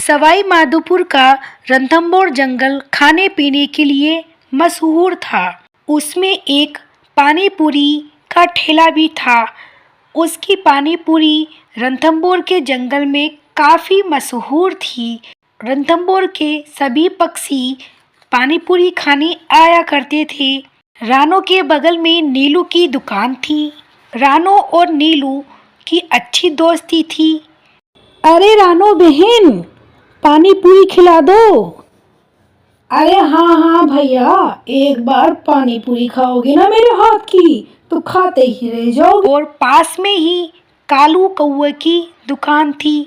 सवाई माधोपुर का रणथंभौर जंगल खाने पीने के लिए मशहूर था। उसमें एक पानी पूरी का ठेला भी था। उसकी पानी पूरी रणथंभौर के जंगल में काफ़ी मशहूर थी। रणथंभौर के सभी पक्षी पानी पूरी खाने आया करते थे। रानो के बगल में नीलू की दुकान थी। रानो और नीलू की अच्छी दोस्ती थी। अरे रानो बहन, पानी पूरी खिला दो। अरे हाँ हाँ भैया, एक बार पानी पूरी खाओगे ना मेरे हाथ की तो खाते ही रह जाओगे। और पास में ही कालू कौआ की दुकान थी।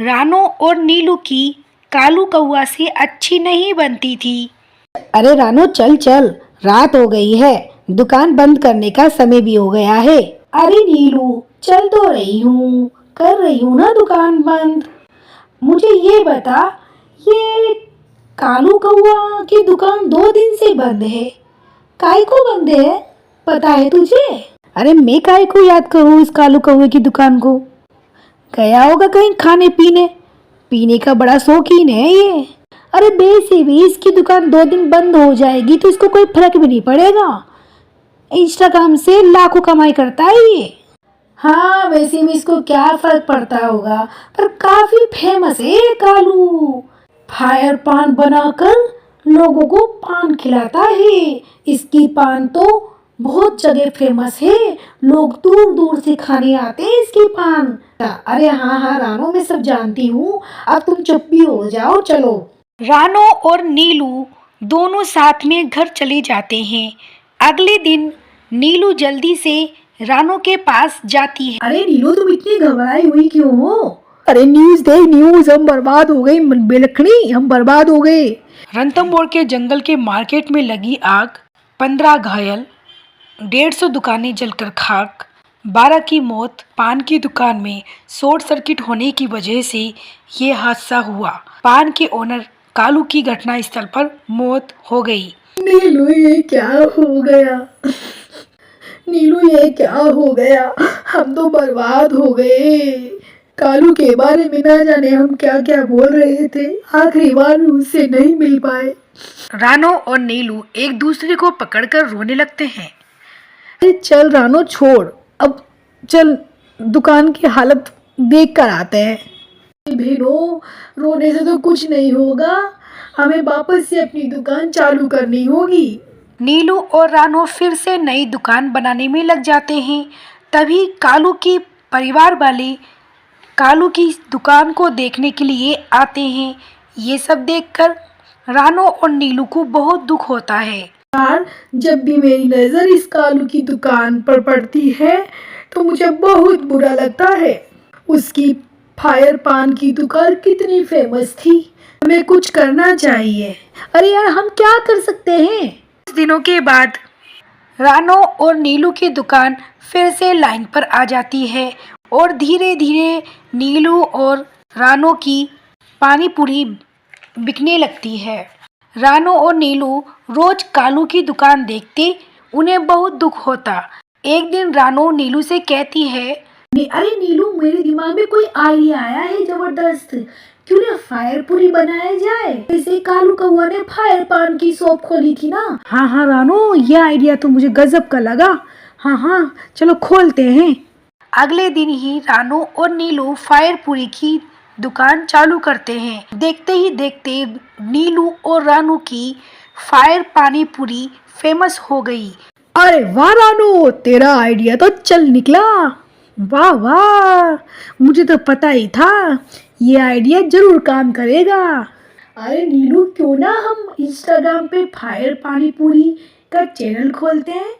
रानो और नीलू की कालू कौआ से अच्छी नहीं बनती थी। अरे रानो चल चल, रात हो गई है, दुकान बंद करने का समय भी हो गया है। अरे नीलू चल तो रही हूँ, कर रही हूँ ना दुकान बंद। मुझे ये बता, ये कालू कौआ की दुकान 2 दिन से बंद है, काय को बंद है, पता है तुझे? अरे मैं काय को याद करूँ इस कालू कौए की दुकान को, गया होगा कहीं खाने पीने, पीने का बड़ा शौकीन है ये। अरे वैसे भी इसकी दुकान 2 दिन बंद हो जाएगी तो इसको कोई फर्क भी नहीं पड़ेगा, इंस्टाग्राम से लाखों कमाई करता है ये। हाँ वैसे भी इसको क्या फर्क पड़ता होगा, पर काफी फेमस है ये कालू। फायर पान बनाकर लोगों को पान खिलाता है। इसकी पान तो बहुत जगह फेमस है, लोग दूर दूर से खाने आते हैं इसकी पान। अरे हाँ हाँ रानो, मैं सब जानती हूँ, अब तुम चुप भी हो जाओ। चलो। रानो और नीलू दोनों साथ में घर चले जाते हैं। अगले दिन नीलू जल्दी से रानो के पास जाती है। अरे नीलू तुम इतनी घबराई हुई क्यों हो? अरे न्यूज देख, न्यूज, हम बर्बाद हो गए बेलखनी, हम बर्बाद हो गए। रणथंभौर के जंगल के मार्केट में लगी आग, 15 घायल, 150 दुकानें जलकर खाक, 12 की मौत। पान की दुकान में शॉर्ट सर्किट होने की वजह से ये हादसा हुआ। पान के ओनर कालू की घटना स्थल पर मौत हो गई। नीलू ये क्या हो गया? नीलू ये क्या हो गया? हम तो बर्बाद हो गए। कालू के बारे में ना जाने हम क्या क्या बोल रहे थे, आखिरी बार उससे नहीं मिल पाए। रानो और नीलू एक दूसरे को पकड़कर रोने लगते हैं। अरे चल रानो छोड़, अब चल दुकान की हालत देख कर आते हैं। बहनों, रोने से तो कुछ नहीं होगा, हमें वापस से अपनी दुकान चालू करनी होगी। नीलू और रानो फिर से नई दुकान बनाने में लग जाते हैं। तभी कालू की परिवार वाले कालू की दुकान को देखने के लिए आते हैं। ये सब देखकर रानो और नीलू को बहुत दुख होता है। यार, जब भी मेरी नज़र इस कालू की दुकान पर पड़ती है तो मुझे बहुत बुरा लगता है। उसकी फायर पान की दुकान कितनी फेमस थी, हमें कुछ करना चाहिए। अरे यार, हम क्या कर सकते हैं? कुछ दिनों के बाद रानो और नीलू की दुकान फिर से लाइन पर आ जाती है और धीरे धीरे नीलू और रानो की पानी पूरी बिकने लगती है। रानो और नीलू रोज कालू की दुकान देखते, उन्हें बहुत दुख होता। एक दिन रानो नीलू से कहती है, अरे नीलू, मेरे दिमाग में कोई आइडिया आया है जबरदस्त, क्यों ना फायर पूरी बनाया जाए, जैसे कालू कौआ ने फायर पान की शॉप खोली थी ना। हाँ हाँ रानो, ये आइडिया तो मुझे गजब का लगा। हाँ हाँ चलो खोलते हैं। अगले दिन ही रानो और नीलू फायर पूरी की दुकान चालू करते हैं। देखते ही देखते नीलू और रानो की फायर पानी पूरी फेमस हो गई। अरे वाह रानो, तेरा आइडिया तो चल निकला। वाह वाह, मुझे तो पता ही था ये आइडिया जरूर काम करेगा। अरे नीलू, क्यों ना हम इंस्टाग्राम पे फायर पानी पूरी का चैनल खोलते हैं,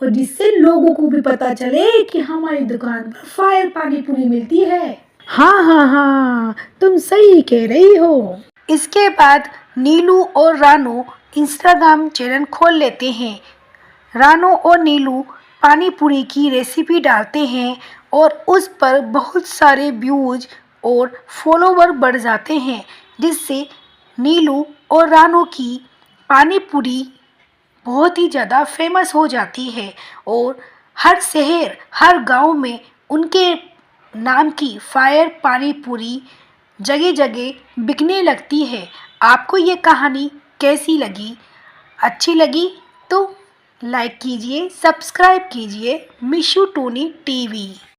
और जिससे लोगों को भी पता चले कि हमारी दुकान पर फायर पानी पूरी मिलती है। हाँ हाँ हाँ, तुम सही कह रही हो। इसके बाद नीलू और रानो इंस्टाग्राम चैनल खोल लेते हैं। रानो और नीलू पानी पूरी की रेसिपी डालते हैं और उस पर बहुत सारे व्यूज और फॉलोवर बढ़ जाते हैं, जिससे नीलू और रानो की पानी पूरी बहुत ही ज़्यादा फेमस हो जाती है और हर शहर, हर गांव में उनके नाम की फायर पानी पूरी जगह जगह बिकने लगती है। आपको ये कहानी कैसी लगी? अच्छी लगी तो लाइक कीजिए, सब्सक्राइब कीजिए मिशू टोनी टीवी।